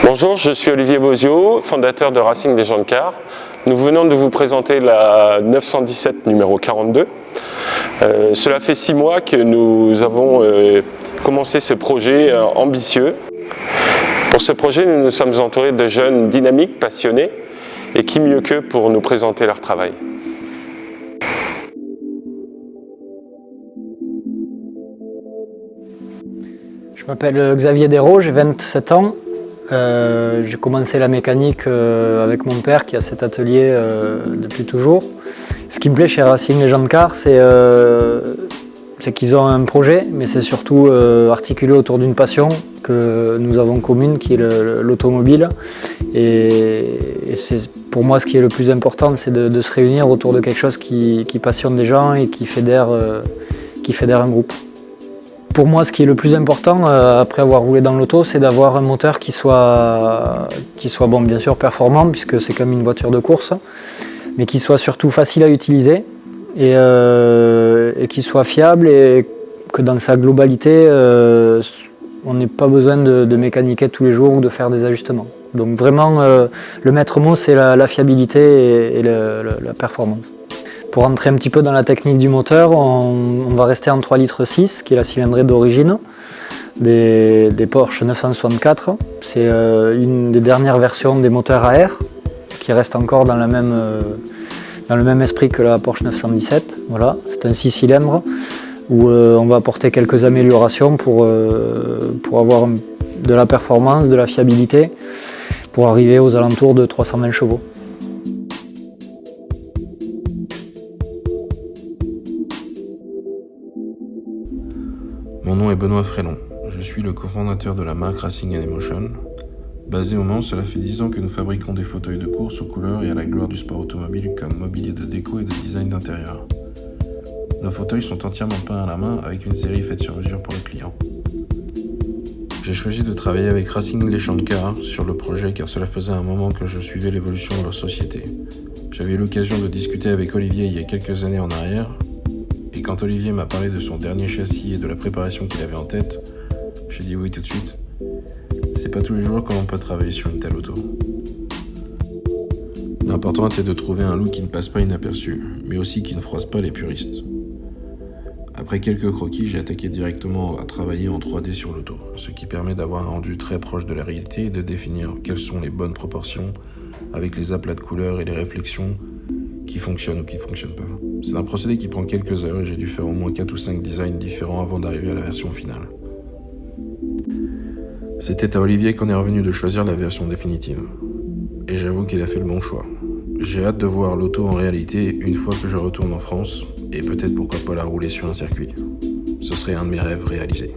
Bonjour, je suis Olivier Bozio, fondateur de Racing Legend Car. Nous venons de vous présenter la 917 numéro 42. Cela fait 6 mois que nous avons commencé ce projet ambitieux. Pour ce projet, nous nous sommes entourés de jeunes dynamiques, passionnés, et qui mieux qu'eux pour nous présenter leur travail. Je m'appelle Xavier Desraux, j'ai 27 ans. J'ai commencé la mécanique avec mon père qui a cet atelier depuis toujours. Ce qui me plaît chez Racing Legend Car, c'est qu'ils ont un projet, mais c'est surtout articulé autour d'une passion que nous avons commune, qui est l'automobile. Et c'est pour moi ce qui est le plus important, c'est de se réunir autour de quelque chose qui passionne les gens et qui fédère un groupe. Pour moi, ce qui est le plus important, après avoir roulé dans l'auto, c'est d'avoir un moteur qui soit bon, bien sûr performant, puisque c'est comme une voiture de course, mais qui soit surtout facile à utiliser et qui soit fiable, et que dans sa globalité, on n'ait pas besoin de mécaniquer tous les jours ou de faire des ajustements. Donc vraiment, le maître mot, c'est la fiabilité et la performance. Pour rentrer un petit peu dans la technique du moteur, on va rester en 3,6 litres, qui est la cylindrée d'origine des Porsche 964. C'est une des dernières versions des moteurs à air, qui reste encore dans le même esprit que la Porsche 917. Voilà, c'est un 6 cylindres où on va apporter quelques améliorations pour avoir de la performance, de la fiabilité, pour arriver aux alentours de 320 chevaux. Mon nom est Benoît Frélon, je suis le cofondateur de la marque Racing & Emotion. Basé au Mans, cela fait 10 ans que nous fabriquons des fauteuils de course aux couleurs et à la gloire du sport automobile comme mobilier de déco et de design d'intérieur. Nos fauteuils sont entièrement peints à la main avec une série faite sur mesure pour le client. J'ai choisi de travailler avec Racing Legend Car sur le projet car cela faisait un moment que je suivais l'évolution de leur société. J'avais eu l'occasion de discuter avec Olivier il y a quelques années en arrière. Et quand Olivier m'a parlé de son dernier châssis et de la préparation qu'il avait en tête, j'ai dit oui tout de suite. C'est pas tous les jours que l'on peut travailler sur une telle auto. L'important était de trouver un look qui ne passe pas inaperçu, mais aussi qui ne froisse pas les puristes. Après quelques croquis, j'ai attaqué directement à travailler en 3D sur l'auto, ce qui permet d'avoir un rendu très proche de la réalité et de définir quelles sont les bonnes proportions avec les aplats de couleurs et les réflexions qui fonctionnent ou qui ne fonctionnent pas. C'est un procédé qui prend quelques heures et j'ai dû faire au moins 4 ou 5 designs différents avant d'arriver à la version finale. C'était à Olivier qu'on est revenu de choisir la version définitive. Et j'avoue qu'il a fait le bon choix. J'ai hâte de voir l'auto en réalité une fois que je retourne en France et peut-être pourquoi pas la rouler sur un circuit. Ce serait un de mes rêves réalisés.